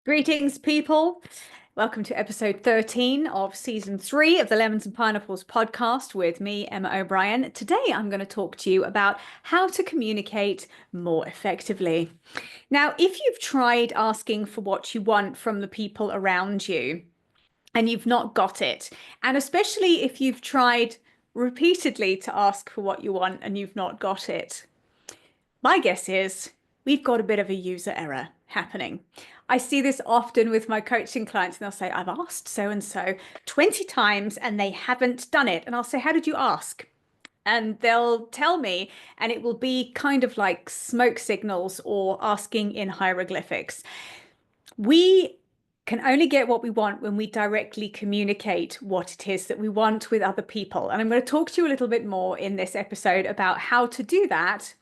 Greetings, people. Welcome to episode 13 of season 3 of the Lemons and Pineapples podcast with me, Emma O'Brien. Today, I'm going to talk to you about how to communicate more effectively. Now, if you've tried asking for what you want from the people around you and you've not got it, and especially if you've tried repeatedly to ask for what you want and you've not got it, my guess is we've got a bit of a user error happening. I see this often with my coaching clients, and they'll say, I've asked so and so 20 times and they haven't done it. And I'll say, how did you ask? And they'll tell me, and it will be kind of like smoke signals or asking in hieroglyphics. We can only get what we want when we directly communicate what it is that we want with other people. And I'm going to talk to you a little bit more in this episode about how to do that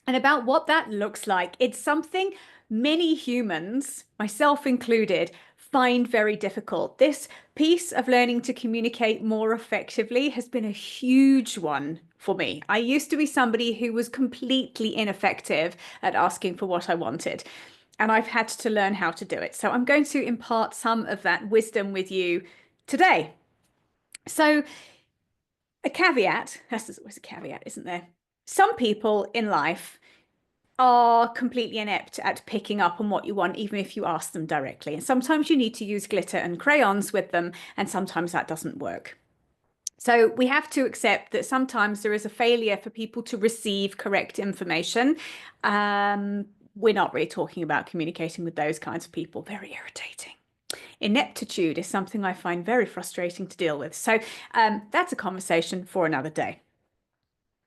and about what that looks like. It's something many humans, myself included, find very difficult. This piece of learning to communicate more effectively has been a huge one for me. I used to be somebody who was completely ineffective at asking for what I wanted, and I've had to learn how to do it. So I'm going to impart some of that wisdom with you today. So a caveat, there's always a caveat, isn't there? Some people in life are completely inept at picking up on what you want, even if you ask them directly. And sometimes you need to use glitter and crayons with them, and sometimes that doesn't work. So we have to accept that sometimes there is a failure for people to receive correct information. We're not really talking about communicating with those kinds of people. Very irritating. Ineptitude is something I find very frustrating to deal with. So that's a conversation for another day.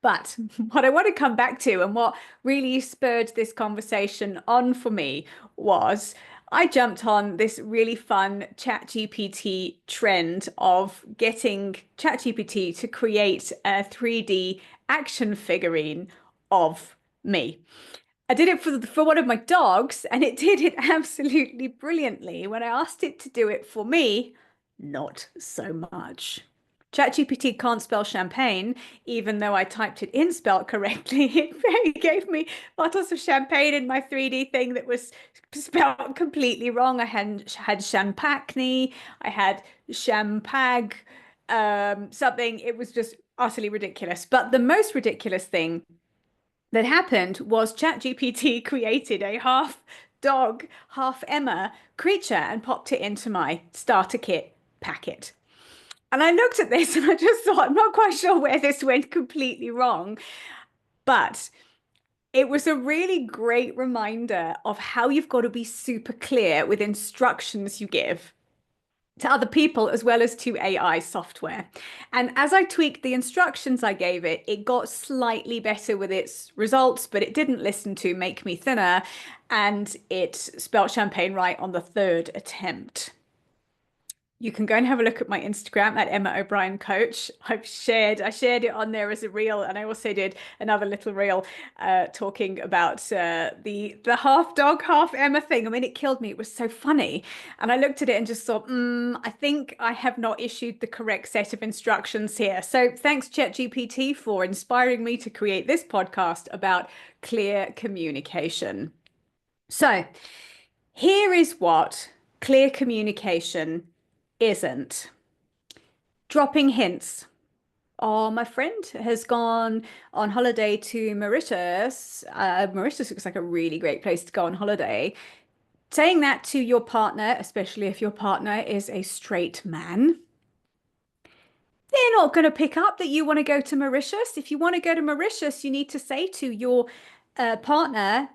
But what I want to come back to, and what really spurred this conversation on for me, was I jumped on this really fun ChatGPT trend of getting ChatGPT to create a 3D action figurine of me. I did it for one of my dogs, and it did it absolutely brilliantly. When I asked it to do it for me, not so much. ChatGPT can't spell champagne, even though I typed it in spelled correctly. It gave me bottles of champagne in my 3D thing that was spelled completely wrong. I had champagne, I had champag, something. It was just utterly ridiculous. But the most ridiculous thing that happened was ChatGPT created a half dog, half Emma creature and popped it into my starter kit packet. And I looked at this and I just thought, I'm not quite sure where this went completely wrong, but it was a really great reminder of how you've got to be super clear with instructions you give to other people as well as to AI software. And as I tweaked the instructions I gave it, it got slightly better with its results, but it didn't listen to make me thinner, and it spelled champagne right on the third attempt. You can go and have a look at my Instagram at Emma O'Brien Coach. I shared it on there as a reel, and I also did another little reel talking about the half dog, half Emma thing. I mean, it killed me. It was so funny. And I looked at it and just thought, I think I have not issued the correct set of instructions here. So thanks, ChatGPT, for inspiring me to create this podcast about clear communication. So here is what clear communication isn't. Dropping hints. Oh, my friend has gone on holiday to Mauritius. Mauritius looks like a really great place to go on holiday. Saying that to your partner, especially if your partner is a straight man, they're not going to pick up that you want to go to Mauritius. If you want to go to Mauritius, you need to say to your partner,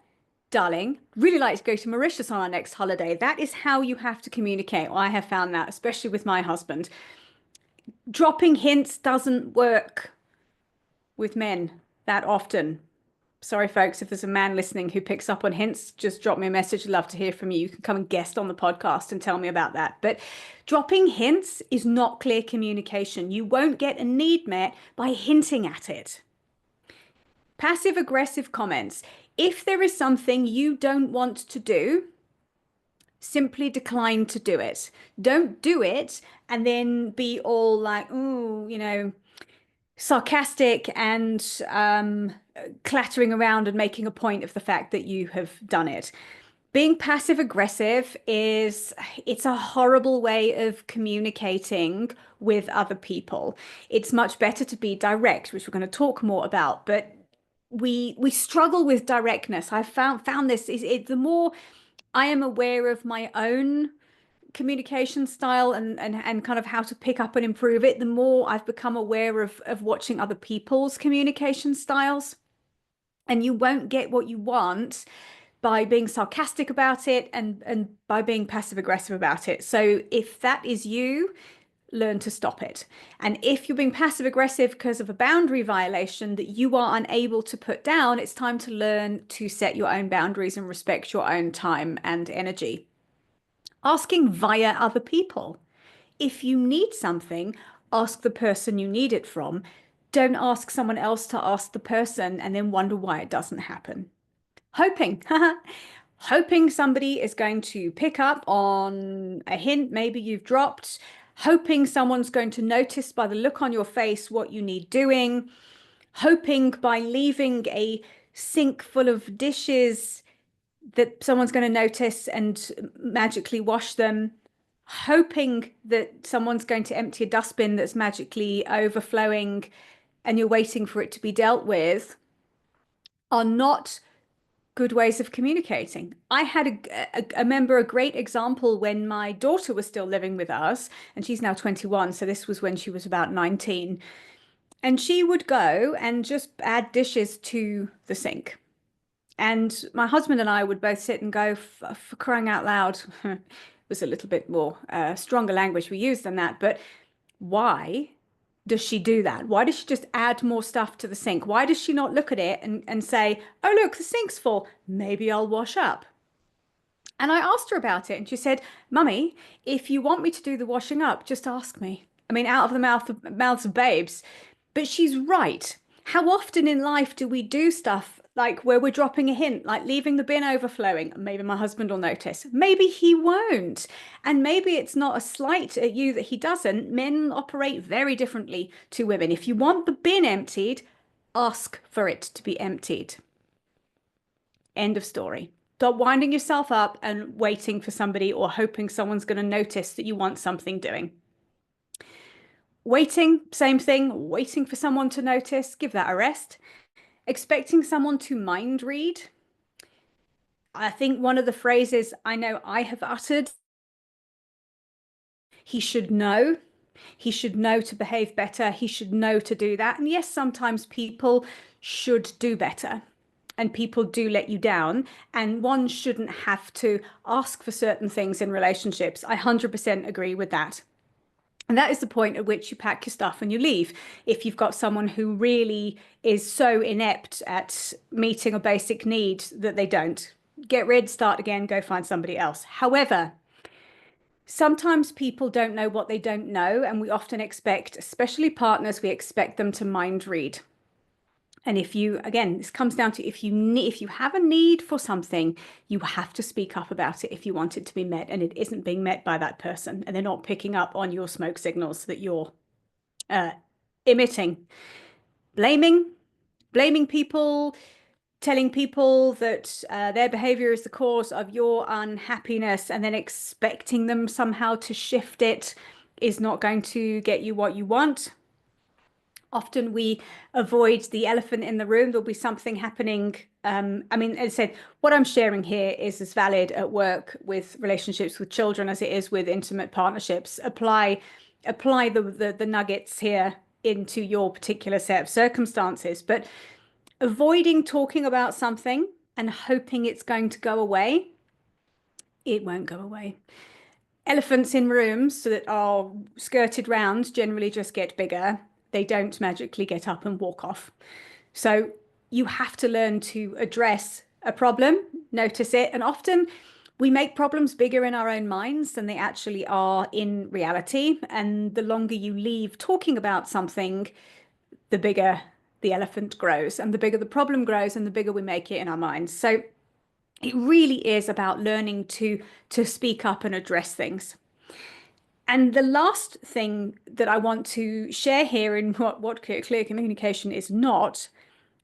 darling, really like to go to Mauritius on our next holiday. That is how you have to communicate. Well, I have found that, especially with my husband. Dropping hints doesn't work with men that often. Sorry, folks, if there's a man listening who picks up on hints, just drop me a message. I'd love to hear from you. You can come and guest on the podcast and tell me about that. But dropping hints is not clear communication. You won't get a need met by hinting at it. Passive aggressive comments. If there is something you don't want to do, simply decline to do it. Don't do it and then be all like, oh, sarcastic and clattering around and making a point of the fact that you have done it. Being passive aggressive it's a horrible way of communicating with other people. It's much better to be direct, which we're going to talk more about, but we struggle with directness. I've found this is it the more I am aware of my own communication style and kind of how to pick up and improve it, the more I've become aware of watching other people's communication styles. And you won't get what you want by being sarcastic about it and by being passive aggressive about it. So if that is you, learn to stop it. And if you're being passive aggressive because of a boundary violation that you are unable to put down, it's time to learn to set your own boundaries and respect your own time and energy. Asking via other people. If you need something, ask the person you need it from. Don't ask someone else to ask the person and then wonder why it doesn't happen. Hoping, hoping somebody is going to pick up on a hint maybe you've dropped, hoping someone's going to notice by the look on your face what you need doing, hoping by leaving a sink full of dishes that someone's going to notice and magically wash them, hoping that someone's going to empty a dustbin that's magically overflowing and you're waiting for it to be dealt with, are not good ways of communicating. I had remember a great example when my daughter was still living with us, and she's now 21, so this was when she was about 19. And she would go and just add dishes to the sink. And my husband and I would both sit and go, for crying out loud, it was a little bit more stronger language we used than that, but why does she do that? Why does she just add more stuff to the sink? Why does she not look at it and say, oh, look, the sink's full. Maybe I'll wash up. And I asked her about it and she said, Mummy, if you want me to do the washing up, just ask me. I mean, out of the mouths of babes. But she's right. How often in life do we do stuff like where we're dropping a hint, like leaving the bin overflowing? Maybe my husband will notice. Maybe he won't. And maybe it's not a slight at you that he doesn't. Men operate very differently to women. If you want the bin emptied, ask for it to be emptied. End of story. Stop winding yourself up and waiting for somebody or hoping someone's going to notice that you want something doing. Waiting, same thing, waiting for someone to notice, give that a rest. Expecting someone to mind read. I think one of the phrases I know I have uttered, he should know. He should know to behave better. He should know to do that. And yes, sometimes people should do better and people do let you down. And one shouldn't have to ask for certain things in relationships. I 100% agree with that. And that is the point at which you pack your stuff and you leave. If you've got someone who really is so inept at meeting a basic need that they don't, get rid, start again, go find somebody else. However, sometimes people don't know what they don't know, and we often expect, especially partners, we expect them to mind read. And if you, again, this comes down to if you have a need for something, you have to speak up about it if you want it to be met, and it isn't being met by that person, and they're not picking up on your smoke signals that you're emitting. Blaming people, telling people that their behavior is the cause of your unhappiness, and then expecting them somehow to shift it is not going to get you what you want. Often we avoid the elephant in the room. There'll be something happening. I mean, as I said, what I'm sharing here is as valid at work with relationships with children as it is with intimate partnerships. Apply the nuggets here into your particular set of circumstances. But avoiding talking about something and hoping it's going to go away, it won't go away. Elephants in rooms that are skirted round generally just get bigger. They don't magically get up and walk off. So you have to learn to address a problem, notice it, and often we make problems bigger in our own minds than they actually are in reality. And the longer you leave talking about something, the bigger the elephant grows, and the bigger the problem grows, and the bigger we make it in our minds. So it really is about learning to speak up and address things. And the last thing that I want to share here in what clear communication is not,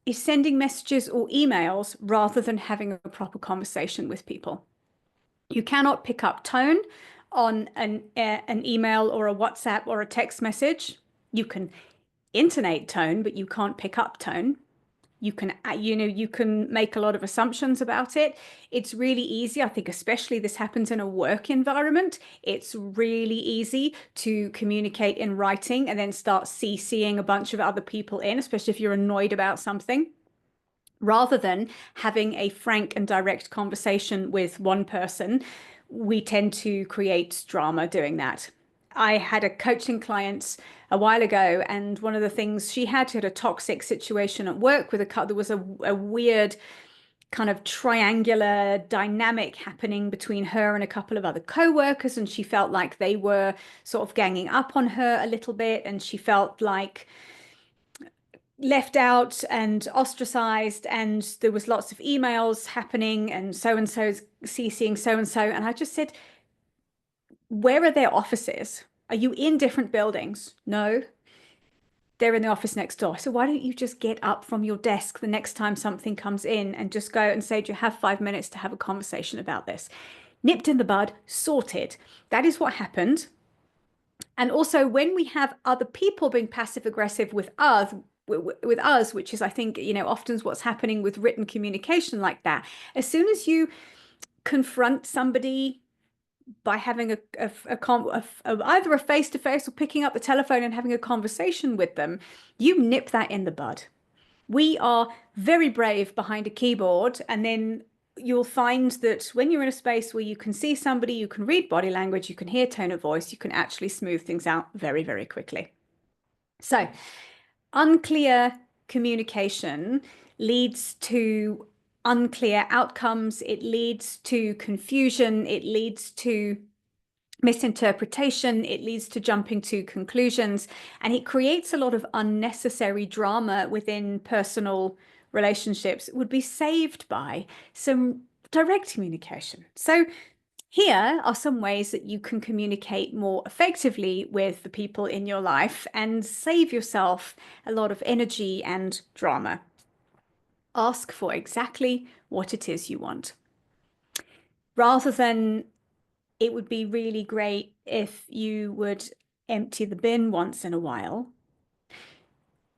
is sending messages or emails rather than having a proper conversation with people. You cannot pick up tone on an email or a WhatsApp or a text message. You can intonate tone, but you can't pick up tone. You can, you can make a lot of assumptions about it. It's really easy. I think especially this happens in a work environment. It's really easy to communicate in writing and then start CCing a bunch of other people in, especially if you're annoyed about something, rather than having a frank and direct conversation with one person. We tend to create drama doing that. I had a coaching client a while ago, and one of the things she had a toxic situation at work with there was a weird kind of triangular dynamic happening between her and a couple of other co-workers, and she felt like they were sort of ganging up on her a little bit, and she felt like left out and ostracized, and there was lots of emails happening and so's CCing so and I just said, where are their offices? Are you in different buildings? No, they're in the office next door. So why don't you just get up from your desk the next time something comes in and just go and say, do you have 5 minutes to have a conversation about this? Nipped in the bud, sorted. That is what happened. And also, when we have other people being passive aggressive with us, which is, I think, often what's happening with written communication like that, as soon as you confront somebody by having either a face-to-face or picking up the telephone and having a conversation with them, you nip that in the bud. We are very brave behind a keyboard, and then you'll find that when you're in a space where you can see somebody, you can read body language, you can hear tone of voice, you can actually smooth things out very, very quickly. So unclear communication leads to unclear outcomes. It leads to confusion. It leads to misinterpretation. It leads to jumping to conclusions, and it creates a lot of unnecessary drama within personal relationships. It would be saved by some direct communication. So here are some ways that you can communicate more effectively with the people in your life and save yourself a lot of energy and drama. Ask for exactly what it is you want. Rather than, it would be really great if you would empty the bin once in a while.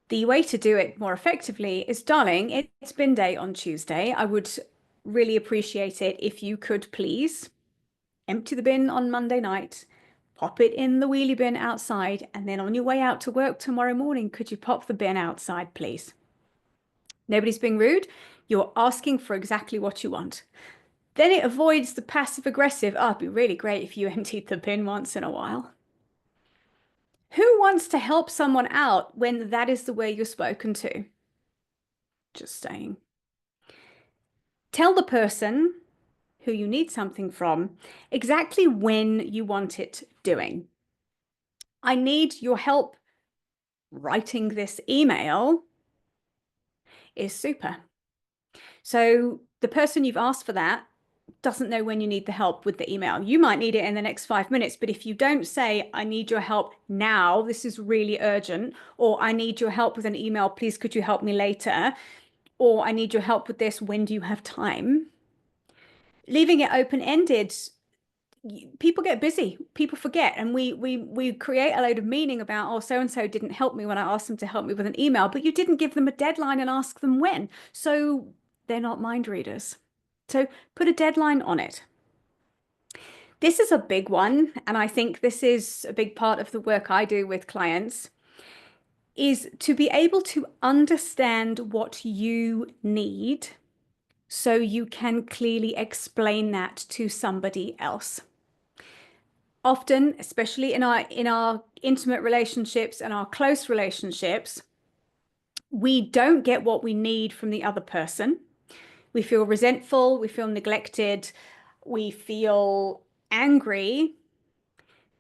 The way to do it more effectively is, darling, it's bin day on Tuesday. I would really appreciate it if you could please empty the bin on Monday night, pop it in the wheelie bin outside, and then on your way out to work tomorrow morning, could you pop the bin outside, please? Nobody's being rude. You're asking for exactly what you want. Then it avoids the passive aggressive, oh, it'd be really great if you emptied the bin once in a while. Who wants to help someone out when that is the way you're spoken to? Just saying. Tell the person who you need something from exactly when you want it doing. I need your help writing this email is super. So the person you've asked for that doesn't know when you need the help with the email. You might need it in the next 5 minutes, but if you don't say, I need your help now, this is really urgent, or I need your help with an email, please could you help me later, or I need your help with this, when do you have time? Leaving it open-ended, people get busy, people forget, and we create a load of meaning about, oh, so and so didn't help me when I asked them to help me with an email, but you didn't give them a deadline and ask them when, so they're not mind readers. So put a deadline on it. This is a big one, and I think this is a big part of the work I do with clients, is to be able to understand what you need so you can clearly explain that to somebody else. Often, especially in our intimate relationships and our close relationships, we don't get what we need from the other person. We feel resentful, we feel neglected, we feel angry,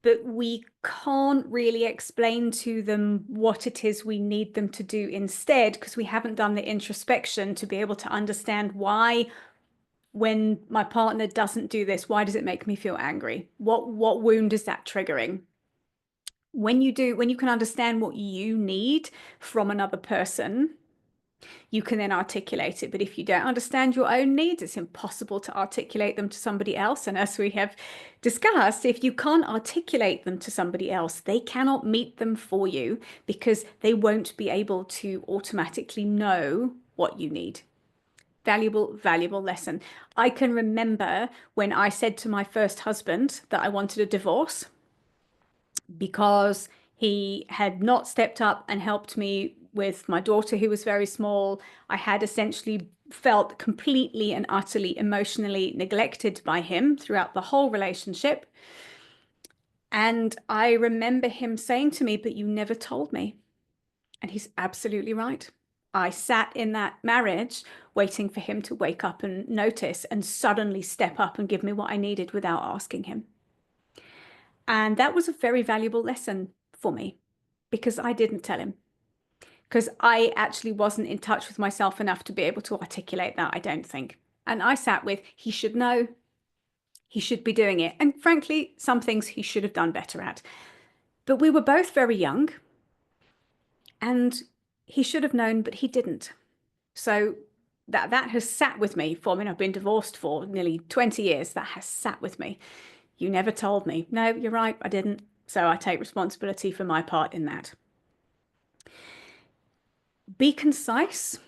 but we can't really explain to them what it is we need them to do instead, because we haven't done the introspection to be able to understand why, when my partner doesn't do this, why does it make me feel angry? What wound is that triggering? When you can understand what you need from another person, You can then articulate it. But if you don't understand your own needs, it's impossible to articulate them to somebody else. And as we have discussed, if you can't articulate them to somebody else, they cannot meet them for you because they won't be able to automatically know what you need. Valuable, valuable lesson. I can remember when I said to my first husband that I wanted a divorce because he had not stepped up and helped me with my daughter, who was very small. I had essentially felt completely and utterly emotionally neglected by him throughout the whole relationship. And I remember him saying to me, "But you never told me." And he's absolutely right. I sat in that marriage waiting for him to wake up and notice and suddenly step up and give me what I needed without asking him. And that was a very valuable lesson for me because I didn't tell him. Because I actually wasn't in touch with myself enough to be able to articulate that, I don't think. And I sat with, he should know, he should be doing it. And frankly, some things he should have done better at. But we were both very young and he should have known, but he didn't. So that has sat with me for, I mean, I've been divorced for nearly 20 years. That has sat with me. You never told me. No, you're right, I didn't. So I take responsibility for my part in that. Be concise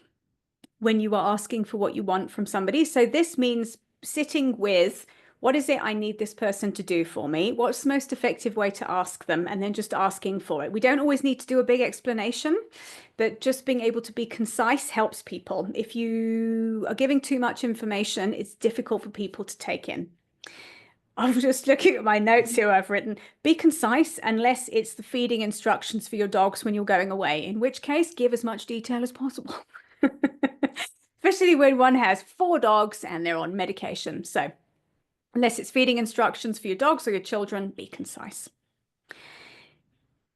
when you are asking for what you want from somebody. So this means sitting with, what is it I need this person to do for me? What's the most effective way to ask them? And then just asking for it. We don't always need to do a big explanation, but just being able to be concise helps people. If you are giving too much information, it's difficult for people to take in. I'm just looking at my notes here. I've written, be concise unless it's the feeding instructions for your dogs when you're going away, in which case give as much detail as possible. Especially when one has 4 dogs and they're on medication. So unless it's feeding instructions for your dogs or your children, be concise.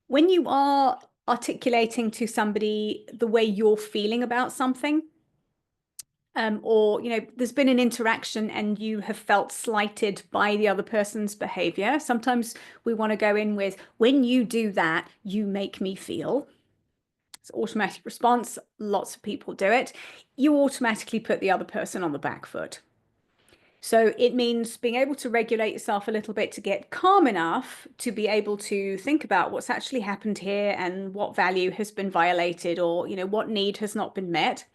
When you are articulating to somebody the way you're feeling about something, or there's been an interaction and you have felt slighted by the other person's behavior. Sometimes we want to go in with, when you do that, you make me feel. It's automatic response. Lots of people do it. You automatically put the other person on the back foot. So it means being able to regulate yourself a little bit to get calm enough to be able to think about what's actually happened here and what value has been violated, or what need has not been met.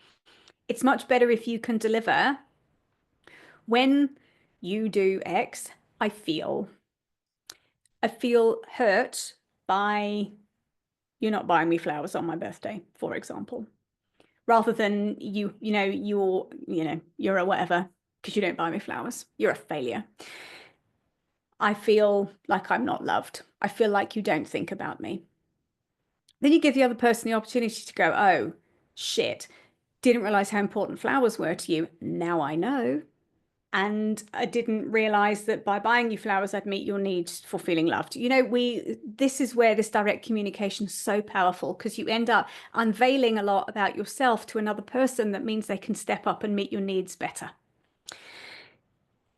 It's much better if you can deliver, when you do X, I feel hurt by you not buying me flowers on my birthday, for example, rather than you're a whatever because you don't buy me flowers. You're a failure. I feel like I'm not loved. I feel like you don't think about me. Then you give the other person the opportunity to go, oh, shit, didn't realize how important flowers were to you. Now I know. And I didn't realize that by buying you flowers, I'd meet your needs for feeling loved. This is where this direct communication is so powerful, because you end up unveiling a lot about yourself to another person that means they can step up and meet your needs better.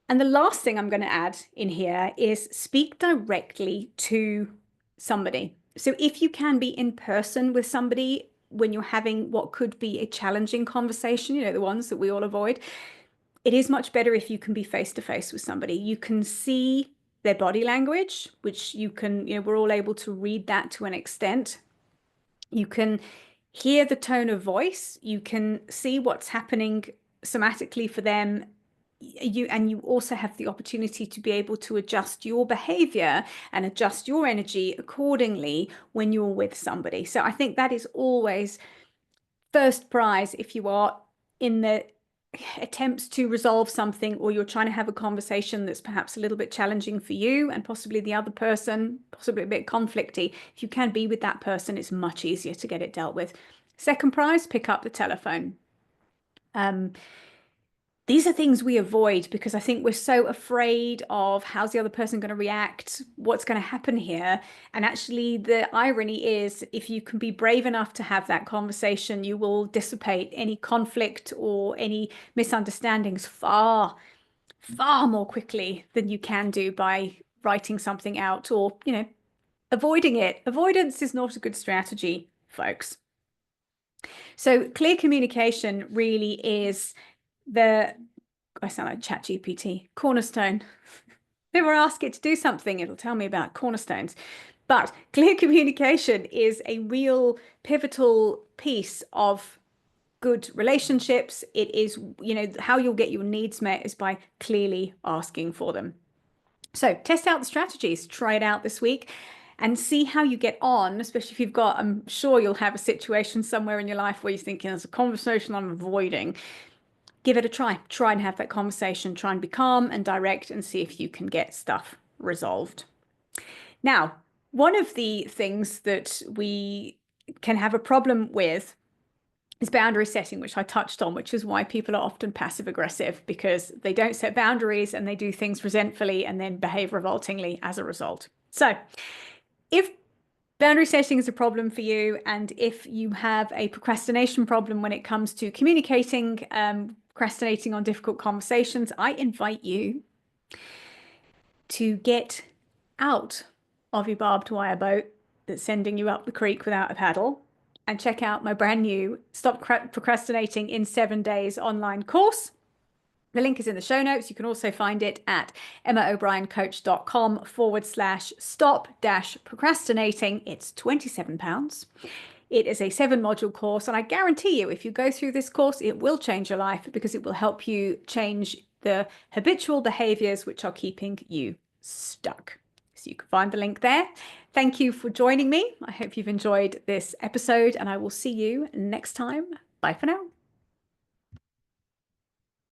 And the last thing I'm going to add in here is speak directly to somebody. So if you can be in person with somebody when you're having what could be a challenging conversation, the ones that we all avoid, it is much better if you can be face to face with somebody. You can see their body language, which we're all able to read that to an extent. You can hear the tone of voice. You can see what's happening somatically for them. You also have the opportunity to be able to adjust your behavior and adjust your energy accordingly when you're with somebody. So I think that is always first prize if you are in the attempts to resolve something, or you're trying to have a conversation that's perhaps a little bit challenging for you and possibly the other person, possibly a bit conflicty. If you can be with that person, it's much easier to get it dealt with. Second prize, pick up the telephone. These are things we avoid because I think we're so afraid of how's the other person going to react, what's going to happen here. And actually, the irony is, if you can be brave enough to have that conversation, you will dissipate any conflict or any misunderstandings far, far more quickly than you can do by writing something out or, avoiding it. Avoidance is not a good strategy, folks. So clear communication really is I sound like ChatGPT, cornerstone. If I ask it to do something, it'll tell me about cornerstones. But clear communication is a real pivotal piece of good relationships. It is, how you'll get your needs met is by clearly asking for them. So test out the strategies, try it out this week and see how you get on, especially if I'm sure you'll have a situation somewhere in your life where you're thinking there's a conversation I'm avoiding. Give it a try. Try and have that conversation. Try and be calm and direct and see if you can get stuff resolved. Now, one of the things that we can have a problem with is boundary setting, which I touched on, which is why people are often passive aggressive because they don't set boundaries and they do things resentfully and then behave revoltingly as a result. So if boundary setting is a problem for you, and if you have a procrastination problem when it comes to communicating, procrastinating on difficult conversations, I invite you to get out of your barbed wire boat that's sending you up the creek without a paddle and check out my brand new Stop Procrastinating in 7 Days online course. The link is in the show notes. You can also find it at emmaobriencoach.com/stop-procrastinating. It's £27. It is a 7-module course, and I guarantee you, if you go through this course, it will change your life because it will help you change the habitual behaviors which are keeping you stuck. So you can find the link there. Thank you for joining me. I hope you've enjoyed this episode, and I will see you next time. Bye for now.